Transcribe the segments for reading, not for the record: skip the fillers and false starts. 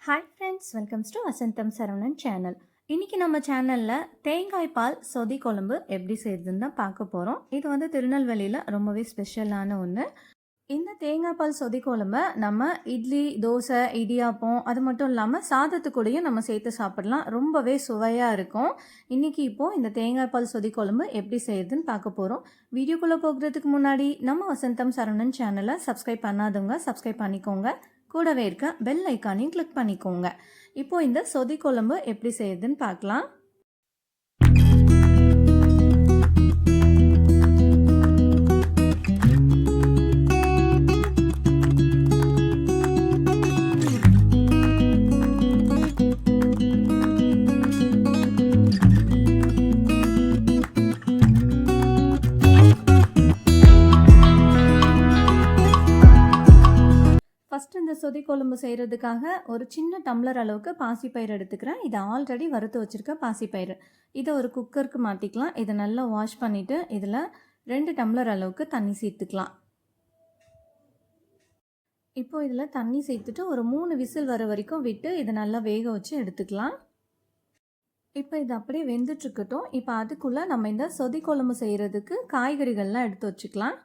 Hi friends, welcomes to Vasantham Saravanan channel. இன்றைக்கி நம்ம சேனலில் தேங்காய் பால் சொதி குழம்பு எப்படி செய்யுதுன்னு தான் பார்க்க போகிறோம். இது வந்து திருநெல்வேலியில் ரொம்பவே ஸ்பெஷலான ஒன்று. இந்த தேங்காய் பால் சொதி குழம்பை நம்ம இட்லி, தோசை, இடியாப்பம் அது மட்டும் இல்லாமல் சாதத்துக்கூடையும் நம்ம சேர்த்து சாப்பிடலாம். ரொம்பவே சுவையாக இருக்கும். இன்றைக்கி இப்போது இந்த தேங்காய் பால் சொதி குழம்பு எப்படி செய்யுதுன்னு பார்க்க போகிறோம். வீடியோக்குள்ளே போகிறதுக்கு முன்னாடி நம்ம வசந்தம் சரவணன் சேனலை சப்ஸ்கிரைப் பண்ணாதவங்க சப்ஸ்கிரைப் பண்ணிக்கோங்க. கூடவே இருக்க பெல் ஐக்கானையும் கிளிக் பண்ணிக்கோங்க. இப்போது இந்த சொதி குழம்பு எப்படி செய்யுதுன்னு பார்க்கலாம். ஃபஸ்ட்டு இந்த சொதி குழம்பு செய்கிறதுக்காக ஒரு சின்ன டம்ளர் அளவுக்கு பாசிப்பயிறு எடுத்துக்கிறேன். இதை ஆல்ரெடி வறுத்து வச்சுருக்க பாசிப்பயிறு. இதை ஒரு குக்கருக்கு மாற்றிக்கலாம். இதை நல்லா வாஷ் பண்ணிவிட்டு இதில் 2 டம்ளர் அளவுக்கு தண்ணி சேர்த்துக்கலாம். இப்போது இதில் தண்ணி சேர்த்துட்டு ஒரு 3 விசில் வர வரைக்கும் விட்டு இதை நல்லா வேக வச்சு எடுத்துக்கலாம். இப்போ இது அப்படியே வெந்துட்டுருக்கட்டும். இப்போ அதுக்குள்ளே நம்ம இந்த சொதி குழம்பு செய்கிறதுக்கு காய்கறிகள்லாம் எடுத்து வச்சுக்கலாம்.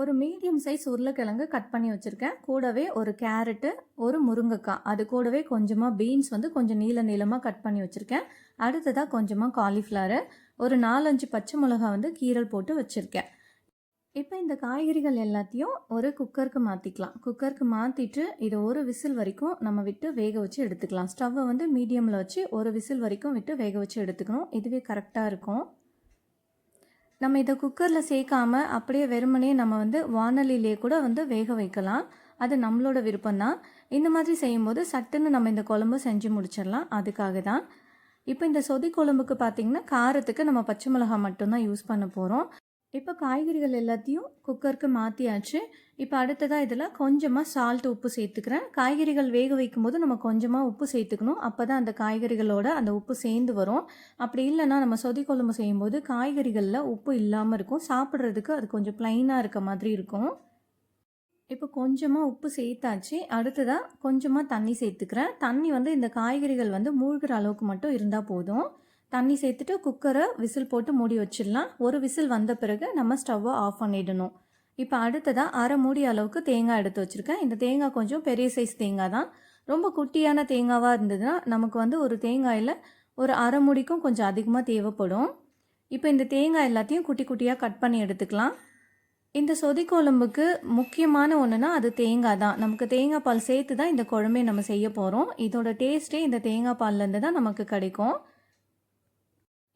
ஒரு மீடியம் சைஸ் உருளைக்கிழங்கு கட் பண்ணி வச்சுருக்கேன். கூடவே ஒரு கேரட்டு, ஒரு முருங்கைக்காய், அது கூடவே கொஞ்சமாக பீன்ஸ் வந்து கொஞ்சம் நீளமாக கட் பண்ணி வச்சுருக்கேன். அடுத்ததாக கொஞ்சமாக காலிஃப்ளவரு, ஒரு 4-5 பச்சை மிளகா வந்து கீரல் போட்டு வச்சுருக்கேன். இப்போ இந்த காய்கறிகள் எல்லாத்தையும் ஒரு குக்கருக்கு மாற்றிக்கலாம். குக்கருக்கு மாற்றிட்டு இதை ஒரு விசில் வரைக்கும் நம்ம விட்டு வேக வச்சு எடுத்துக்கலாம். ஸ்டவ்வை வந்து மீடியமில் வச்சு ஒரு விசில் வரைக்கும் விட்டு வேக வச்சு எடுத்துக்கணும். இதுவே கரெக்டாக இருக்கும். நம்ம இதை குக்கரில் சேர்க்காமல் அப்படியே வெறுமனே நம்ம வந்து வானலிலே கூட வந்து வேக வைக்கலாம். அது நம்மளோட விருப்பம்தான். இந்த மாதிரி செய்யும்போது சட்டுன்னு நம்ம இந்த குழம்பு செஞ்சு முடிச்சிடலாம். அதுக்காக தான். இப்போ இந்த சொதி குழம்புக்கு பார்த்திங்கன்னா காரத்துக்கு நம்ம பச்சை மிளகாய் மட்டும்தான் யூஸ் பண்ண போகிறோம். இப்போ காய்கறிகள் எல்லாத்தையும் குக்கருக்கு மாற்றியாச்சு. இப்போ அடுத்ததாக இதில் கொஞ்சமாக சால்ட், உப்பு சேர்த்துக்கிறேன். காய்கறிகள் வேக வைக்கும்போது நம்ம கொஞ்சமாக உப்பு சேர்த்துக்கணும். அப்போ தான் அந்த காய்கறிகளோட அந்த உப்பு சேர்ந்து வரும். அப்படி இல்லைன்னா நம்ம சொதி குழம்பு செய்யும்போது காய்கறிகளில் உப்பு இல்லாமல் இருக்கும். சாப்பிட்றதுக்கு அது கொஞ்சம் ப்ளைனாக இருக்க மாதிரி இருக்கும். இப்போ கொஞ்சமாக உப்பு சேர்த்தாச்சு. அடுத்ததாக கொஞ்சமாக தண்ணி சேர்த்துக்கிறேன். தண்ணி வந்து இந்த காய்கறிகள் வந்து மூழ்கிற அளவுக்கு மட்டும் இருந்தால் போதும். தண்ணி சேர்த்துட்டு குக்கரை விசில் போட்டு மூடி வச்சிடலாம். ஒரு விசில் வந்த பிறகு நம்ம ஸ்டவ்வை ஆஃப் பண்ணிடணும். இப்போ அடுத்ததாக அரை மூடி அளவுக்கு தேங்காய் எடுத்து வச்சுருக்கேன். இந்த தேங்காய் கொஞ்சம் பெரிய சைஸ் தேங்காய் தான். ரொம்ப குட்டியான தேங்காவாக இருந்ததுன்னா நமக்கு வந்து ஒரு தேங்காயில் ஒரு அரை மூடிக்கும் கொஞ்சம் அதிகமாக தேவைப்படும். இப்போ இந்த தேங்காய் எல்லாத்தையும் குட்டி குட்டியாக கட் பண்ணி எடுத்துக்கலாம். இந்த சொதி குழம்புக்கு முக்கியமான ஒன்றுனா அது தேங்காய் தான். நமக்கு தேங்காய் பால் சேர்த்து தான் இந்த குழம்பே நம்ம செய்ய போகிறோம். இதோட டேஸ்ட்டே இந்த தேங்காய் பால்லேருந்து தான் நமக்கு கிடைக்கும்.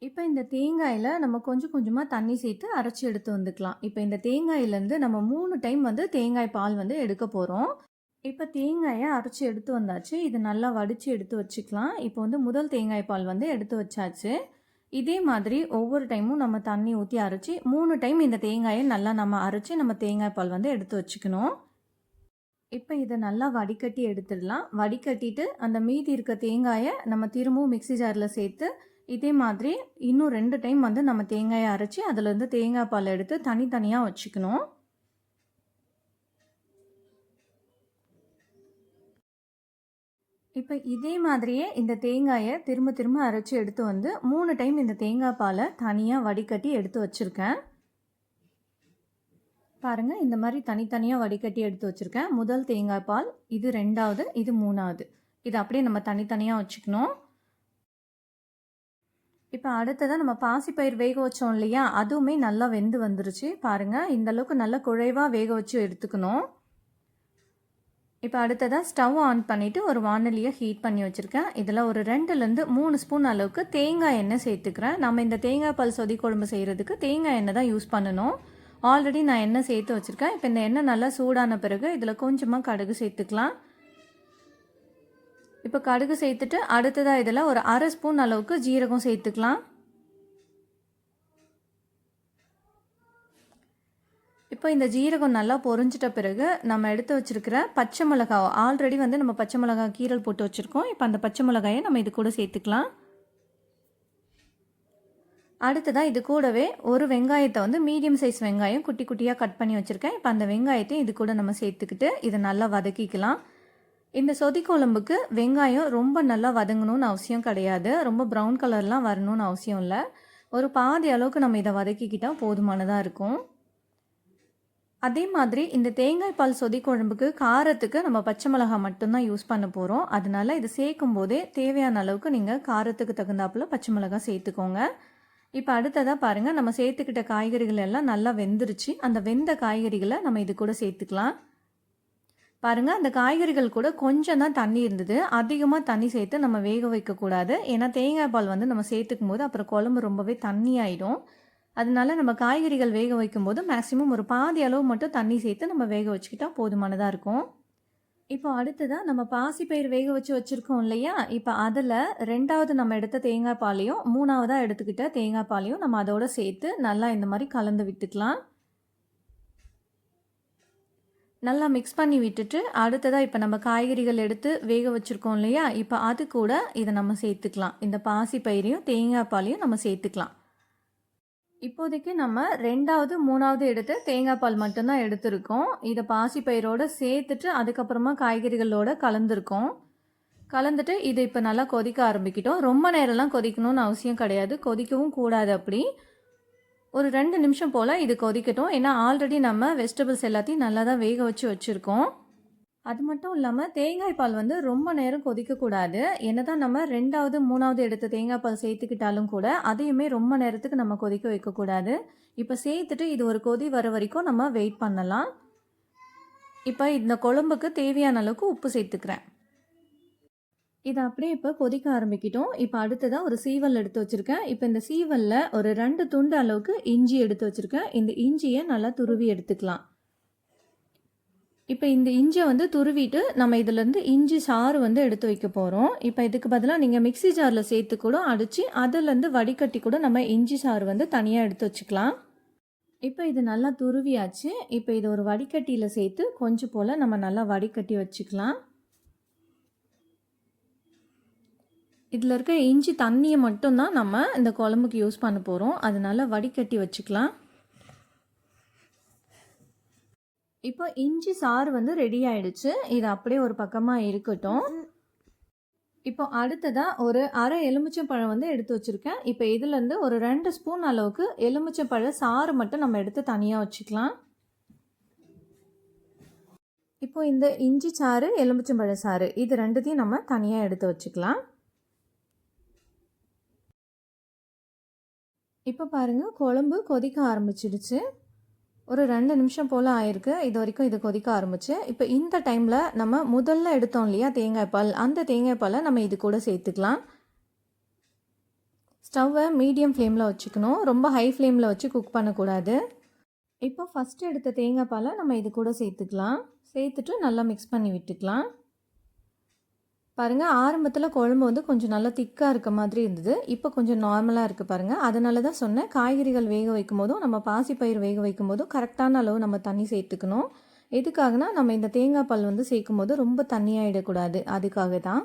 இப்போ இந்த தேங்காயில் நம்ம கொஞ்சம் கொஞ்சமாக தண்ணி சேர்த்து அரைச்சி எடுத்து வந்துக்கலாம். இப்போ இந்த தேங்காயிலேருந்து நம்ம 3 டைம் வந்து தேங்காய் பால் வந்து எடுக்க போகிறோம். இப்போ தேங்காயை அரைச்சி எடுத்து வந்தாச்சு. இது நல்லா வடித்து எடுத்து வச்சுக்கலாம். இப்போ வந்து முதல் தேங்காய் பால் வந்து எடுத்து வச்சாச்சு. இதே மாதிரி ஒவ்வொரு டைமும் நம்ம தண்ணி ஊற்றி அரைச்சி 3 டைம் இந்த தேங்காயை நல்லா நம்ம அரைச்சி நம்ம தேங்காய் பால் வந்து எடுத்து வச்சுக்கணும். இப்போ இதை நல்லா வடிகட்டி எடுத்துடலாம். வடிகட்டிட்டு அந்த மீதி இருக்க தேங்காயை நம்ம திரும்பவும் மிக்ஸி ஜாரில் சேர்த்து இதே மாதிரி இன்னும் 2 டைம் வந்து நம்ம தேங்காயை அரைச்சி அதிலேருந்து தேங்காய் பால் எடுத்து தனித்தனியாக வச்சுக்கணும். இப்போ இதே மாதிரியே இந்த தேங்காயை திரும்ப திரும்ப அரைச்சி எடுத்து வந்து 3 டைம் இந்த தேங்காய் பாலை தனியாக வடிகட்டி எடுத்து வச்சுருக்கேன். பாருங்கள், இந்த மாதிரி தனித்தனியாக வடிகட்டி எடுத்து வச்சுருக்கேன். முதல் தேங்காய் பால், இது 2வது, இது 3வது. இது அப்படியே நம்ம தனித்தனியாக வச்சுக்கணும். இப்போ அடுத்ததாக நம்ம பாசிப்பயிர் வேக வச்சோம் இல்லையா, அதுவுமே நல்லா வெந்து வந்துருச்சு. பாருங்கள், இந்தளவுக்கு நல்லா குழைவாக வேக வச்சு எடுத்துக்கணும். இப்போ அடுத்ததாக ஸ்டவ் ஆன் பண்ணிவிட்டு ஒரு வானலியை ஹீட் பண்ணி வச்சுருக்கேன். இதில் ஒரு 2லேருந்து 3 ஸ்பூன் அளவுக்கு தேங்காய் எண்ணெய் சேர்த்துக்கிறேன். நம்ம இந்த தேங்காய் பால் சொதி குழம்பு செய்கிறதுக்கு தேங்காய் எண்ணெய் தான் யூஸ் பண்ணணும். ஆல்ரெடி நான் எண்ணெய் சேர்த்து வச்சுருக்கேன். இப்போ இந்த எண்ணெய் நல்லா சூடான பிறகு இதில் கொஞ்சமாக கடுகு சேர்த்துக்கலாம். இப்போ கடுகு சேர்த்துட்டு அடுத்ததாக இதில் ஒரு அரை ஸ்பூன் அளவுக்கு ஜீரகம் சேர்த்துக்கலாம். இப்போ இந்த ஜீரகம் நல்லா பொரிஞ்சிட்ட பிறகு நம்ம எடுத்து வச்சுருக்கிற பச்சை மிளகாய், ஆல்ரெடி வந்து நம்ம பச்சை மிளகாய் கீரல் போட்டு வச்சுருக்கோம். இப்போ அந்த பச்சை மிளகாயை நம்ம இது கூட சேர்த்துக்கலாம். அடுத்ததாக இது கூடவே ஒரு வெங்காயத்தை வந்து மீடியம் சைஸ் வெங்காயம் குட்டி குட்டியாக கட் பண்ணி வச்சுருக்கேன். இப்போ அந்த வெங்காயத்தையும் இது கூட நம்ம சேர்த்துக்கிட்டு இதை நல்லா வதக்கிக்கலாம். இந்த சொதி குழம்புக்கு வெங்காயம் ரொம்ப நல்லா வதங்கணும்னு அவசியம் கிடையாது. ரொம்ப ப்ரௌன் கலர்லாம் வரணும்னு அவசியம் இல்லை. ஒரு பாதி அளவுக்கு நம்ம இதை வதக்கிக்கிட்டால் போதுமானதாக இருக்கும். அதே மாதிரி இந்த தேங்காய் பால் சொதி குழம்புக்கு காரத்துக்கு நம்ம பச்சை மிளகாய் மட்டும்தான் யூஸ் பண்ண போகிறோம். அதனால இது சேர்க்கும் போதே தேவையான அளவுக்கு நீங்கள் காரத்துக்கு தகுந்தாப்புல பச்சை மிளகாய் சேர்த்துக்கோங்க. இப்போ அடுத்ததாக பாருங்கள், நம்ம சேர்த்துக்கிட்ட காய்கறிகள் எல்லாம் நல்லா வெந்துருச்சு. அந்த வெந்த காய்கறிகளை நம்ம இது கூட சேர்த்துக்கலாம். பாருங்கள், அந்த காய்கறிகள் கூட கொஞ்சம் தான் தண்ணி இருந்தது. அதிகமாக தண்ணி சேர்த்து நம்ம வேக வைக்கக்கூடாது. ஏன்னா தேங்காய் பால் வந்து நம்ம சேர்த்துக்கும் போது அப்புறம் குழம்பு ரொம்பவே தண்ணி ஆகிடும். அதனால நம்ம காய்கறிகள் வேக வைக்கும்போது மேக்ஸிமம் ஒரு பாதி அளவு மட்டும் தண்ணி சேர்த்து நம்ம வேக வச்சுக்கிட்டா போதுமானதாக இருக்கும். இப்போ அடுத்ததாக நம்ம பாசிப்பயிறு வேக வச்சு வச்சுருக்கோம் இல்லையா, இப்போ அதில் 2வது நம்ம எடுத்த தேங்காய் பாலையும் 3வதாக எடுத்துக்கிட்ட தேங்காய் பாலையும் நம்ம அதோடு சேர்த்து நல்லா இந்த மாதிரி கலந்து விட்டுக்கலாம். நல்லா மிக்ஸ் பண்ணி விட்டுட்டு அடுத்ததாக இப்போ நம்ம காய்கறிகள் எடுத்து வேக வச்சுருக்கோம் இல்லையா, இப்போ அது கூட இதை நம்ம சேர்த்துக்கலாம். இந்த பாசிப்பயிரையும் தேங்காய் பாலையும் நம்ம சேர்த்துக்கலாம். இப்போதைக்கு நம்ம 2வது 3வது எடுத்து தேங்காய் பால் மட்டும்தான் எடுத்திருக்கோம். இதை பாசிப்பயிரோடு சேர்த்துட்டு அதுக்கப்புறமா காய்கறிகளோடு கலந்துருக்கோம். கலந்துட்டு இது இப்போ நல்லா கொதிக்க ஆரம்பிக்கிட்டோம். ரொம்ப நேரம்லாம் கொதிக்கணும்னு அவசியம் கிடையாது, கொதிக்கவும் கூடாது. அப்படி ஒரு 2 நிமிஷம் போல் இது கொதிக்கட்டும். ஏன்னா ஆல்ரெடி நம்ம வெஜிடபிள்ஸ் எல்லாத்தையும் நல்லா தான் வேக வச்சு வச்சுருக்கோம். அது மட்டும் இல்லாமல் தேங்காய் பால் வந்து ரொம்ப நேரம் கொதிக்கக்கூடாது. என்னதான் நம்ம 2வது 3வது எடுத்த தேங்காய் பால் சேர்த்துக்கிட்டாலும் கூட அதையுமே ரொம்ப நேரத்துக்கு நம்ம கொதிக்க வைக்கக்கூடாது. இப்போ சேர்த்துட்டு இது ஒரு கொதி வர வரைக்கும் நம்ம வெயிட் பண்ணலாம். இப்போ இந்த குழம்புக்கு தேவையான அளவுக்கு உப்பு சேர்த்துக்கிறேன். இதை அப்படியே இப்போ கொதிக்க ஆரம்பிக்கிட்டோம். இப்போ அடுத்ததாக ஒரு சீவல் எடுத்து வச்சுருக்கேன். இப்போ இந்த சீவலில் ஒரு 2 துண்டு அளவுக்கு இஞ்சி எடுத்து வச்சுருக்கேன். இந்த இஞ்சியை நல்லா துருவி எடுத்துக்கலாம். இப்போ இந்த இஞ்சியை வந்து துருவிட்டு நம்ம இதிலேருந்து இஞ்சி சாறு வந்து எடுத்து வைக்க போகிறோம். இப்போ இதுக்கு பதிலாக நீங்கள் மிக்ஸி ஜாரில் சேர்த்து கூட அடித்து அதுலேருந்து வடிகட்டி கூட நம்ம இஞ்சி சாறு வந்து தனியாக எடுத்து வச்சுக்கலாம். இப்போ இது நல்லா துருவியாச்சு. இப்போ இது ஒரு வடிகட்டியில் சேர்த்து கொஞ்சம் போல் நம்ம நல்லா வடிகட்டி வச்சுக்கலாம். இதில் இருக்க இஞ்சி தண்ணியை மட்டும்தான் நம்ம இந்த குழம்புக்கு யூஸ் பண்ண போகிறோம். அதனால வடிகட்டி வச்சுக்கலாம். இப்போ இஞ்சி சாறு வந்து ரெடி ஆயிடுச்சு. இது அப்படியே ஒரு பக்கமாக இருக்கட்டும். இப்போ அடுத்ததாக ஒரு அரை எலுமிச்சம்பழம் வந்து எடுத்து வச்சுருக்கேன். இப்போ இதுலேருந்து ஒரு 2 ஸ்பூன் அளவுக்கு எலுமிச்சம்பழ சாறு மட்டும் நம்ம எடுத்து தனியாக வச்சுக்கலாம். இப்போ இந்த இஞ்சி சாறு எலுமிச்சம்பழ சாறு இது 2த்தையும் நம்ம தனியாக எடுத்து வச்சுக்கலாம். இப்போ பாருங்கள், குழம்பு கொதிக்க ஆரம்பிச்சிடுச்சு. ஒரு 2 நிமிஷம் போல் ஆயிருக்கு. இது வரைக்கும் இது கொதிக்க ஆரம்பிச்சு. இப்போ இந்த டைமில் நம்ம முதல்ல எடுத்தோம் இல்லையா தேங்காய் பால், அந்த தேங்காய் பாலை நம்ம இது கூட சேர்த்துக்கலாம். ஸ்டவ்வை மீடியம் ஃப்ளேமில் வச்சுக்கணும், ரொம்ப ஹை ஃப்ளேமில் வச்சு குக் பண்ணக்கூடாது. இப்போ ஃபஸ்ட்டு எடுத்த தேங்காய் பாலை நம்ம இது கூட சேர்த்துக்கலாம். சேர்த்துட்டு நல்லா மிக்ஸ் பண்ணி விட்டுக்கலாம். பாருங்கள், ஆரம்பத்தில் குழம்பு வந்து கொஞ்சம் நல்லா திக்காக இருக்க மாதிரி இருந்தது. இப்போ கொஞ்சம் நார்மலாக இருக்குது பாருங்கள். அதனால தான் சொன்னேன், காய்கறிகள் வேக வைக்கும் போதும் நம்ம பாசிப்பயிர் வேக வைக்கும் போதும் கரெக்டான அளவு நம்ம தண்ணி சேர்த்துக்கணும். எதுக்காகனா நம்ம இந்த தேங்காய் பால் வந்து சேர்க்கும் போது ரொம்ப தண்ணியாகிடக்கூடாது, அதுக்காக தான்.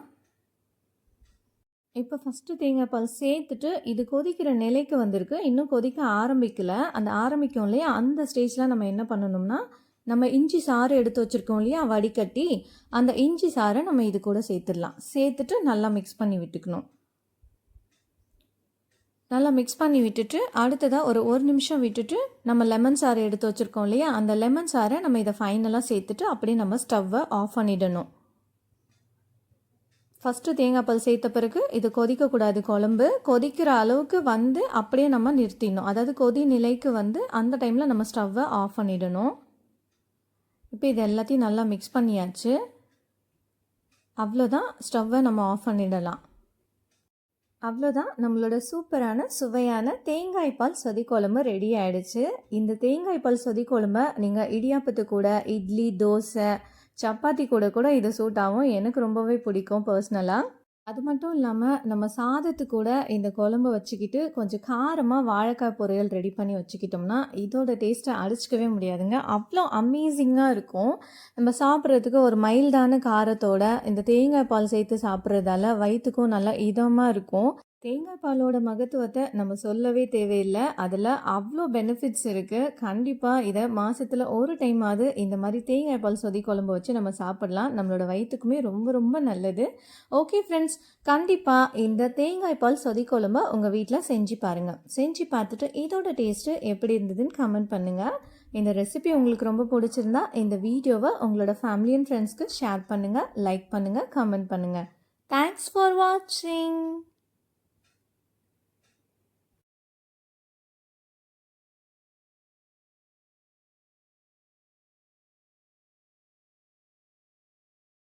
இப்போ ஃபஸ்ட்டு தேங்காய் பால் சேர்த்துட்டு இது கொதிக்கிற நிலைக்கு வந்திருக்கு. இன்னும் கொதிக்க ஆரம்பிக்கலை. அந்த ஆரம்பிக்கும் இல்லையா, அந்த ஸ்டேஜில் நம்ம என்ன பண்ணணும்னா நம்ம இஞ்சி சாறு எடுத்து வச்சுருக்கோம் இல்லையா வடிகட்டி, அந்த இஞ்சி சாறை நம்ம இது கூட சேர்த்துடலாம். சேர்த்துட்டு நல்லா மிக்ஸ் பண்ணி விட்டுக்கணும். நல்லா மிக்ஸ் பண்ணி விட்டுட்டு அடுத்ததாக ஒரு நிமிஷம் விட்டுட்டு நம்ம லெமன் சாறு எடுத்து வச்சுருக்கோம் இல்லையா, அந்த லெமன் சாறை நம்ம இதை ஃபைனலாக சேர்த்துட்டு அப்படியே நம்ம ஸ்டவ்வை ஆஃப் பண்ணிடணும். ஃபஸ்ட்டு தேங்காய் பால் சேர்த்த பிறகு இது கொதிக்கக்கூடாது. குழம்பு கொதிக்கிற அளவுக்கு வந்து அப்படியே நம்ம நிறுத்திடணும். அதாவது கொதி நிலைக்கு வந்து அந்த டைமில் நம்ம ஸ்டவ்வை ஆஃப் பண்ணிடணும். இப்போ இது எல்லாத்தையும் நல்லா மிக்ஸ் பண்ணியாச்சு. அவ்வளோதான், ஸ்டவ்வை நம்ம ஆஃப் பண்ணிடலாம். அவ்வளோதான், நம்மளோட சூப்பரான சுவையான தேங்காய் பால் சொதி குழம்பு ரெடி ஆகிடுச்சு. இந்த தேங்காய் பால் சொதி குழம்பை நீங்கள் இடியாப்பத்து கூட, இட்லி, தோசை, சப்பாத்தி கூட கூட இது சூட் ஆகும். எனக்கு ரொம்பவே பிடிக்கும் பர்சனலாக. அது மட்டும் இல்லாமல் நம்ம சாதத்து கூட இந்த குழம்பு வச்சுக்கிட்டு கொஞ்சம் காரமாக வாழைக்காய் பொரியல் ரெடி பண்ணி வச்சுக்கிட்டோம்னா இதோட டேஸ்ட்டை அடிச்சிக்கவே முடியாதுங்க. அவ்வளோ அமேசிங்காக இருக்கும். நம்ம சாப்பிட்றதுக்கு ஒரு மைல்டான காரத்தோட இந்த தேங்காய் பால் சேர்த்து சாப்பிட்றதால வயிற்றுக்கும் நல்லா இதமாக இருக்கும். தேங்காய் பாலோட மகத்துவத்தை நம்ம சொல்லவே தேவையில்லை. அதில் அவ்வளோ பெனிஃபிட்ஸ் இருக்குது. கண்டிப்பாக இதை மாதத்தில் ஒரு டைமாவது இந்த மாதிரி தேங்காய் பால் சொதி குழம்பு வச்சு நம்ம சாப்பிடலாம். நம்மளோட வயிற்றுக்குமே ரொம்ப ரொம்ப நல்லது. ஓகே ஃப்ரெண்ட்ஸ், கண்டிப்பாக இந்த தேங்காய் பால் சொதி குழம்பை உங்கள் வீட்டில் செஞ்சு பாருங்கள். செஞ்சு பார்த்துட்டு இதோட டேஸ்ட்டு எப்படி இருந்ததுன்னு கமெண்ட் பண்ணுங்கள். இந்த ரெசிபி உங்களுக்கு ரொம்ப பிடிச்சிருந்தா இந்த வீடியோவை உங்களோட ஃபேமிலி அண்ட் ஃப்ரெண்ட்ஸ்க்கு ஷேர் பண்ணுங்கள், லைக் பண்ணுங்கள், கமெண்ட் பண்ணுங்கள். தேங்க்ஸ் ஃபார் வாட்சிங்.